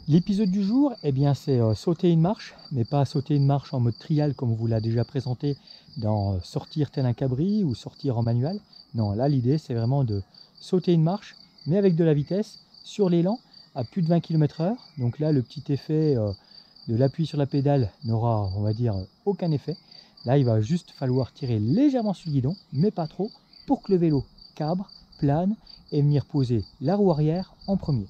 L'épisode du jour, eh bien, c'est sauter une marche, mais pas sauter une marche en mode trial comme on vous l'a déjà présenté dans sortir tel un cabri ou sortir en manuel. Non, là l'idée c'est vraiment de sauter une marche, mais avec de la vitesse, sur l'élan, à plus de 20 km/h. Donc là le petit effet de l'appui sur la pédale n'aura, on va dire, aucun effet. Là il va juste falloir tirer légèrement sur le guidon, mais pas trop, pour que le vélo cabre, plane et venir poser la roue arrière en premier.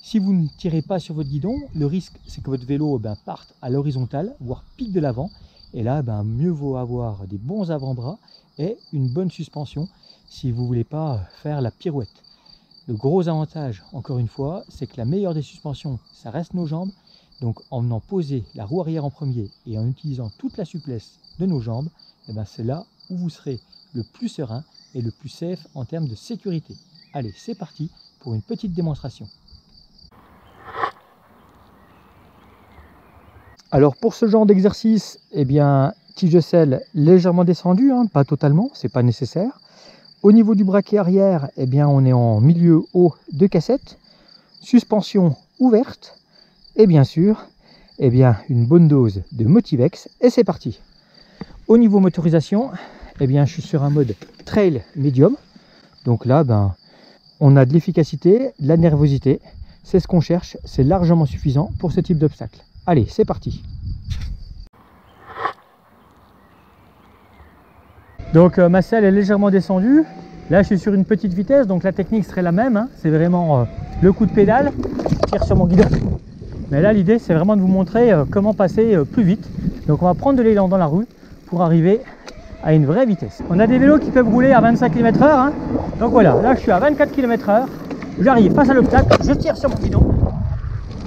Si vous ne tirez pas sur votre guidon, le risque c'est que votre vélo parte à l'horizontale, voire pique de l'avant. Et là, mieux vaut avoir des bons avant-bras et une bonne suspension si vous ne voulez pas faire la pirouette. Le gros avantage, encore une fois, c'est que la meilleure des suspensions, ça reste nos jambes. Donc en venant poser la roue arrière en premier et en utilisant toute la souplesse de nos jambes, c'est là où vous serez le plus serein et le plus safe en termes de sécurité. Allez, c'est parti pour une petite démonstration. Alors pour ce genre d'exercice, tige de selle légèrement descendue, pas totalement, c'est pas nécessaire. Au niveau du braquet arrière, on est en milieu haut de cassette, suspension ouverte et bien sûr, une bonne dose de Motivex et c'est parti. Au niveau motorisation, je suis sur un mode trail médium. Donc là, on a de l'efficacité, de la nervosité. C'est ce qu'on cherche, c'est largement suffisant pour ce type d'obstacle. Allez, c'est parti. Donc ma selle est légèrement descendue. Là, je suis sur une petite vitesse, donc la technique serait la même. C'est vraiment le coup de pédale, je tire sur mon guidon. Mais là, l'idée, c'est vraiment de vous montrer comment passer plus vite. Donc on va prendre de l'élan dans la rue pour arriver à une vraie vitesse. On a des vélos qui peuvent rouler à 25 km/h. Donc voilà, là je suis à 24 km/h. J'arrive face à l'obstacle, je tire sur mon guidon.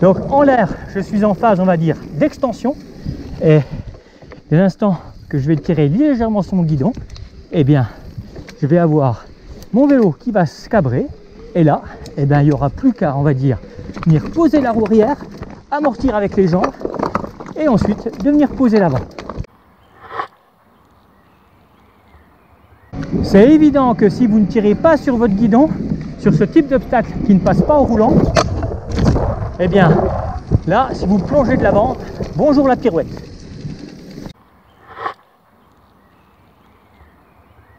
Donc en l'air, je suis en phase, on va dire, d'extension. Et dès l'instant que je vais tirer légèrement sur mon guidon, je vais avoir mon vélo qui va se cabrer. Et là, il n'y aura plus qu'à, on va dire, venir poser la roue arrière, amortir avec les jambes, et ensuite de venir poser l'avant. C'est évident que si vous ne tirez pas sur votre guidon, sur ce type d'obstacle qui ne passe pas au roulant, là, si vous plongez de l'avant, bonjour la pirouette.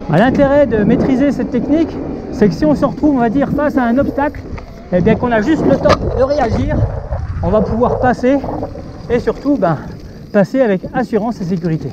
L'intérêt de maîtriser cette technique, c'est que si on se retrouve, on va dire, face à un obstacle, qu'on a juste le temps de réagir, on va pouvoir passer et surtout passer avec assurance et sécurité.